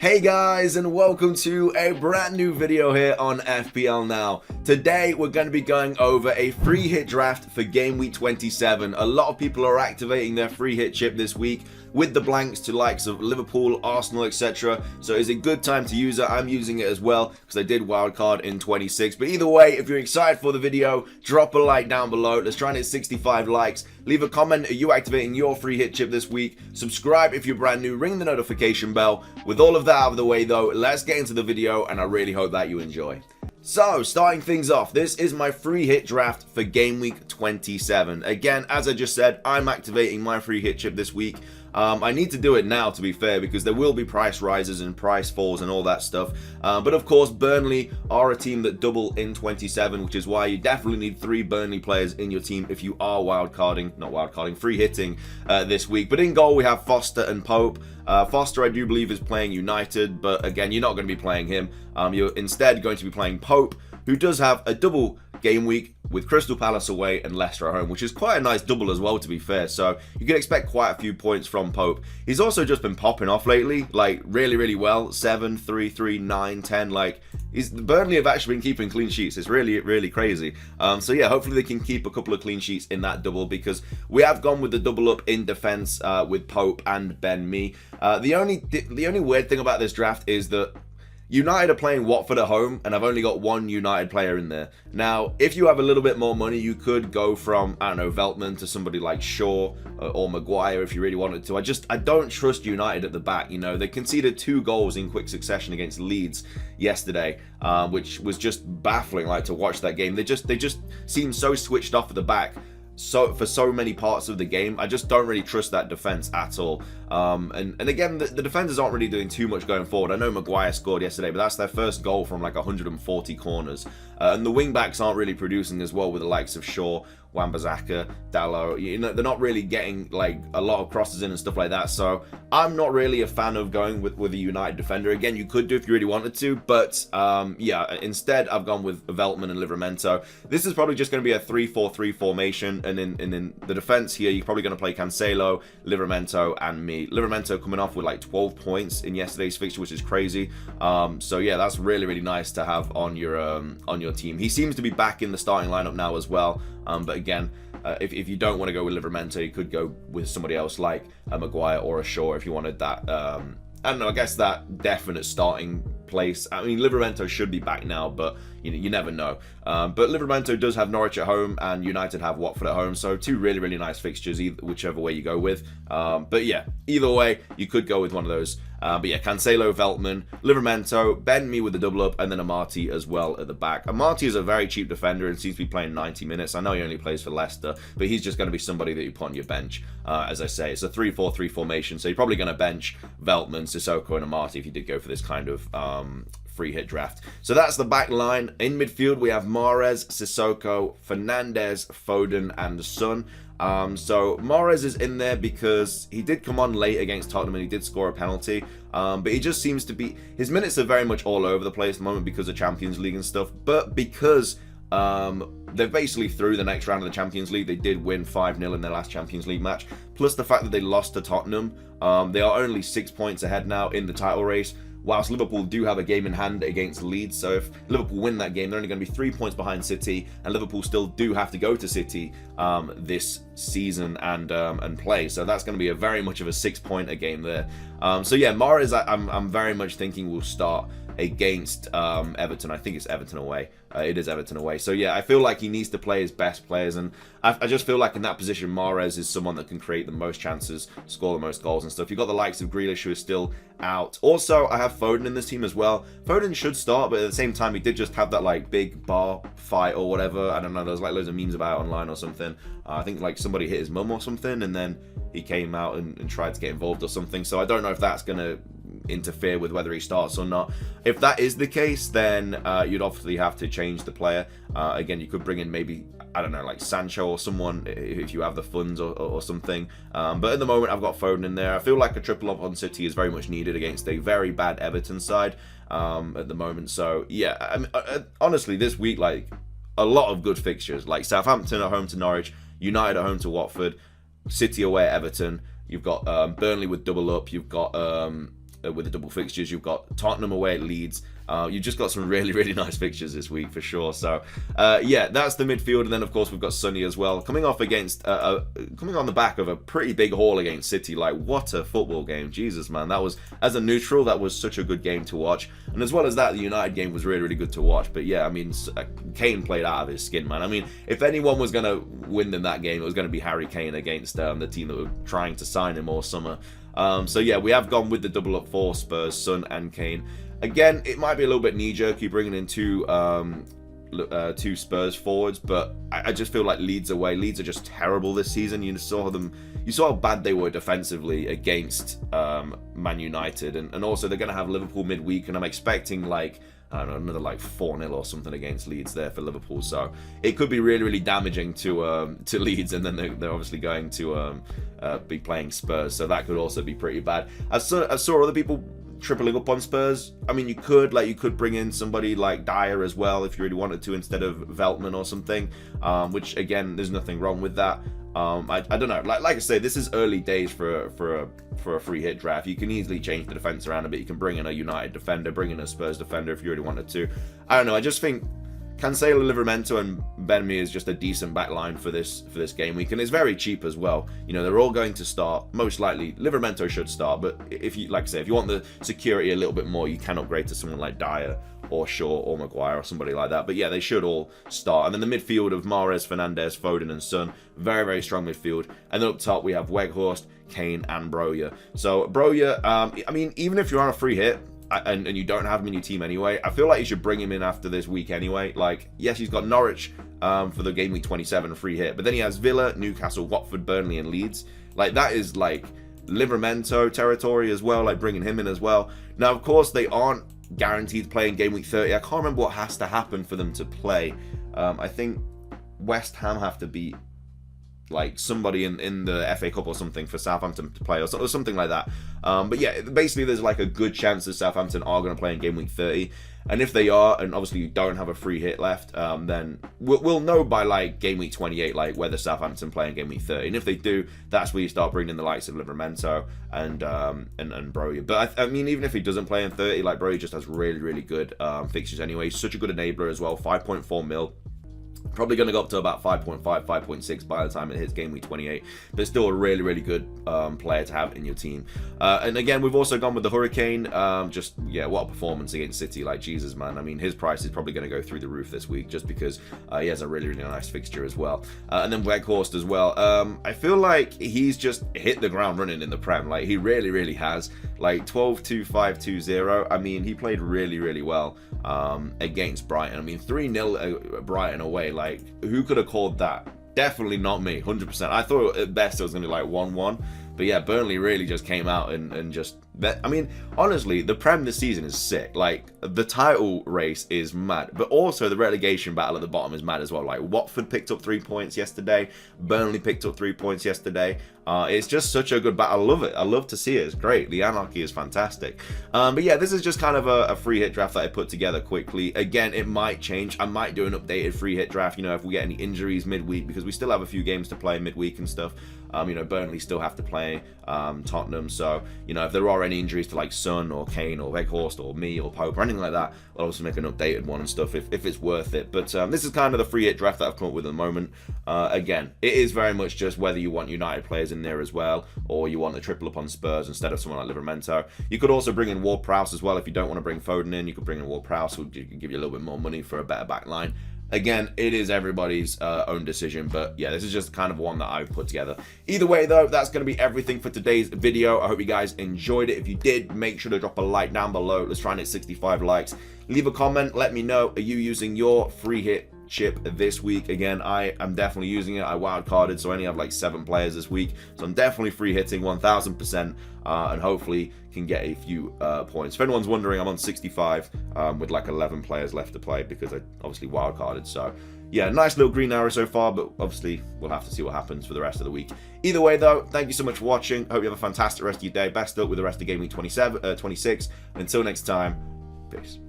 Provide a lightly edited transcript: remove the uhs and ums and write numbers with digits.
Hey guys, and welcome to a brand new video here on FPL Now. Today we're going to be going over a free hit draft for game week 27. A lot of people are activating their free hit chip this week with the blanks to likes of Liverpool, Arsenal, etc. So it's a good time to use it. I'm using it as well because I did wildcard in 26. But either way, if you're excited for the video, drop a like down below. Let's try and hit 65 likes. Leave a comment. Are you activating your free hit chip this week? Subscribe if you're brand new. Ring the notification bell. With all of that out of the way though, let's get into the video and I really hope that you enjoy. So, starting things off, this is my free hit draft for game week 27. Again, as I just said, I'm activating my free hit chip this week. I need to do it now, to be fair, because there will be price rises and price falls and all that stuff. But of course, Burnley are a team that double in 27, which is why you definitely need 3 Burnley players in your team if you are free hitting this week. But in goal, we have Foster and Pope. Foster, I do believe, is playing United, but again, you're not going to be playing him. You're instead going to be playing Pope, who does have a double game week with Crystal Palace away and Leicester at home, which is quite a nice double as well, to be fair. So you can expect quite a few points from Pope. He's also just been popping off lately, like really well. 7, 3, 3, 9, 10. Like, Burnley have actually been keeping clean sheets. It's really crazy. So yeah, hopefully they can keep a couple of clean sheets in that double, because we have gone with the double up in defense with Pope and Ben Mee. The only weird thing about this draft is that United are playing Watford at home, and I've only got 1 United player in there. Now, if you have a little bit more money, you could go from, I don't know, Veltman to somebody like Shaw or Maguire if you really wanted to. I don't trust United at the back. You know, they conceded 2 goals in quick succession against Leeds yesterday, which was just baffling, like, to watch that game. They just seem so switched off at the back. So for so many parts of the game, I just don't really trust that defense at all. And again, the defenders aren't really doing too much going forward. I know Maguire scored yesterday, but that's their first goal from like 140 corners. And the wing backs aren't really producing as well, with the likes of Shaw, Wan-Bissaka, Dalot. You know, they're not really getting like a lot of crosses in and stuff like that. So I'm not really a fan of going with a United defender. Again, you could do if you really wanted to, but yeah, instead I've gone with Veltman and Livramento. This is probably just going to be a 3-4-3 formation, and in the defense here, you're probably going to play Cancelo, Livramento, and me. Livramento coming off with like 12 points in yesterday's fixture, which is crazy. So yeah, that's really nice to have on your team. He seems to be back in the starting lineup now as well. But again, if you don't want to go with Livramento, you could go with somebody else like a Maguire or a Shaw if you wanted that. I don't know, I guess that definite starting place. I mean, Livramento should be back now, but you never know. But Livramento does have Norwich at home and United have Watford at home, so 2 really nice fixtures, whichever way you go with. But yeah, either way, you could go with one of those. But yeah, Cancelo, Veltman, Livramento, Ben Mee with the double up, and then Amati as well at the back. Amati is a very cheap defender and seems to be playing 90 minutes. I know he only plays for Leicester, but he's just going to be somebody that you put on your bench. As I say, it's a 3-4-3 formation, so you're probably going to bench Veltman, Sissoko, and Amati if you did go for this kind of free hit draft. So that's the back line. In midfield, we have Mahrez, Sissoko, Fernandes, Foden, and Son. So Mahrez is in there because he did come on late against Tottenham and he did score a penalty, but he just seems to be, his minutes are very much all over the place at the moment because of Champions League and stuff, but because they're basically through the next round of the Champions League. They did win 5-0 in their last Champions League match, plus the fact that they lost to Tottenham. They are only 6 points ahead now in the title race, whilst Liverpool do have a game in hand against Leeds. So if Liverpool win that game, they're only going to be 3 points behind City, and Liverpool still do have to go to City this season and play. So that's going to be a very much of a 6-pointer game there. So yeah, Mahrez, I'm very much thinking will start against Everton. I think it's Everton away. It is Everton away. So yeah, I feel like he needs to play his best players, and I just feel like in that position, Mahrez is someone that can create the most chances, score the most goals and stuff. You've got the likes of Grealish, who is still out. Also, I have Foden in this team as well. Foden should start, but at the same time, he did just have that like big bar fight or whatever. I don't know, there's like loads of memes about it online or something. I think like somebody hit his mum or something, and then he came out and tried to get involved or something. So I don't know if that's going to interfere with whether he starts or not. If that is the case, then you'd obviously have to change the player. Again, you could bring in maybe, I don't know, like Sancho or someone if you have the funds or something. But at the moment, I've got Foden in there. I feel like a triple up on City is very much needed against a very bad Everton side at the moment. So yeah, I mean, honestly, this week, like, a lot of good fixtures. Like Southampton at home to Norwich, United at home to Watford, City away at Everton. You've got Burnley with double up. You've got with the double fixtures. You've got Tottenham away at Leeds. You've just got some really, really nice fixtures this week for sure. So, yeah, that's the midfield. And then, of course, we've got Sonny as well. Coming on the back of a pretty big haul against City. Like, what a football game. Jesus, man. That was, as a neutral, that was such a good game to watch. And as well as that, the United game was really, really good to watch. But, yeah, I mean, Kane played out of his skin, man. I mean, if anyone was going to win in that game, it was going to be Harry Kane against the team that were trying to sign him all summer. So, yeah, we have gone with the double up for Spurs, Son and Kane. Again, it might be a little bit knee-jerky bringing in two Spurs forwards, but I just feel like Leeds away. Leeds are just terrible this season. You saw how bad they were defensively against Man United, and also they're going to have Liverpool midweek, and I'm expecting like, I don't know, another like 4-0 or something against Leeds there for Liverpool. So it could be really, really damaging to Leeds, and then they're obviously going to be playing Spurs, so that could also be pretty bad. I saw other people tripling up on Spurs. I mean, you could bring in somebody like Dyer as well if you really wanted to, instead of Veltman or something, which again, there's nothing wrong with that. I don't know, like I say, this is early days for a free hit draft. You can easily change the defense around a bit. You can bring in a United defender, bring in a Spurs defender if you really wanted to. I don't know, I just think Cancelo, Livramento, and Ben-Mee is just a decent back line for this game week, and it's very cheap as well. You know, they're all going to start. Most likely, Livramento should start, but if you, like I say, if you want the security a little bit more, you can upgrade to someone like Dyer or Shaw or Maguire or somebody like that. But yeah, they should all start. And then the midfield of Mahrez, Fernandes, Foden, and Son, very, very strong midfield. And then up top we have Weghorst, Kane, and Broja. So Broja, I mean, even if you're on a free hit, and you don't have him in your team anyway, I feel like you should bring him in after this week anyway. Like, yes, he's got Norwich for the game week 27 free hit, but then he has Villa, Newcastle, Watford, Burnley, and Leeds. Like, that is like Livramento territory as well, like bringing him in as well. Now, of course, they aren't guaranteed to play in game week 30. I can't remember what has to happen for them to play. I think West Ham have to beat like somebody in the FA Cup or something for Southampton to play, or something like that. But yeah, basically there's like a good chance that Southampton are going to play in game week 30. And if they are, and obviously you don't have a free hit left, then we'll know by like game week 28 like whether Southampton play in game week 30. And if they do, that's where you start bringing in the likes of Livramento and Broja. But I mean, even if he doesn't play in 30, like Broja just has really, really good fixtures anyway. He's such a good enabler as well, 5.4 mil. Probably going to go up to about 5.5, 5.6 by the time it hits game week 28. But still a really, really good player to have in your team. And again, we've also gone with the Hurricane. Just, yeah, what a performance against City. Like, Jesus, man. I mean, his price is probably going to go through the roof this week just because he has a really, really nice fixture as well. And then Weghorst as well. I feel like he's just hit the ground running in the Prem. Like, he really, really has. Like, 12-2-5-2-0. I mean, he played really, really well against Brighton. I mean, 3-0 Brighton away. Like, who could have called that? Definitely not me, 100%. I thought at best it was going to be like 1-1. But yeah, Burnley really just came out and just... I mean, honestly, the Prem this season is sick. Like, the title race is mad. But also, the relegation battle at the bottom is mad as well. Like, Watford picked up 3 points yesterday. Burnley picked up 3 points yesterday. It's just such a good battle. I love it. I love to see it. It's great. The anarchy is fantastic. But yeah, this is just kind of a free hit draft that I put together quickly. Again, it might change. I might do an updated free hit draft, you know, if we get any injuries midweek, because we still have a few games to play midweek and stuff. You know, Burnley still have to play Tottenham. So, you know, if there are any injuries to like Son or Kane or Weghorst or me or Pope or anything like that, I'll also make an updated one and stuff if it's worth it. But this is kind of the free hit draft that I've come up with at the moment. Again, it is very much just whether you want United players in there as well, or you want to triple up on Spurs instead of someone like Livramento. You could also bring in Ward-Prowse as well. If you don't want to bring Foden in, you could bring in Ward-Prowse, who can give you a little bit more money for a better back line. Again, it is everybody's own decision, but yeah, this is just kind of one that I've put together. Either way, though, that's going to be everything for today's video. I hope you guys enjoyed it. If you did, make sure to drop a like down below. Let's try and hit 65 likes. Leave a comment. Let me know, are you using your free hit chip this week? Again, I am definitely using it. I wildcarded, so I only have like 7 players this week, so I'm definitely free hitting 1000%, and hopefully can get a few points. If anyone's wondering, I'm on 65 with like 11 players left to play because I obviously wildcarded. So yeah, nice little green arrow so far, but obviously we'll have to see what happens for the rest of the week. Either way, though, thank you so much for watching. Hope you have a fantastic rest of your day. Best luck with the rest of game week 26. Until next time, peace.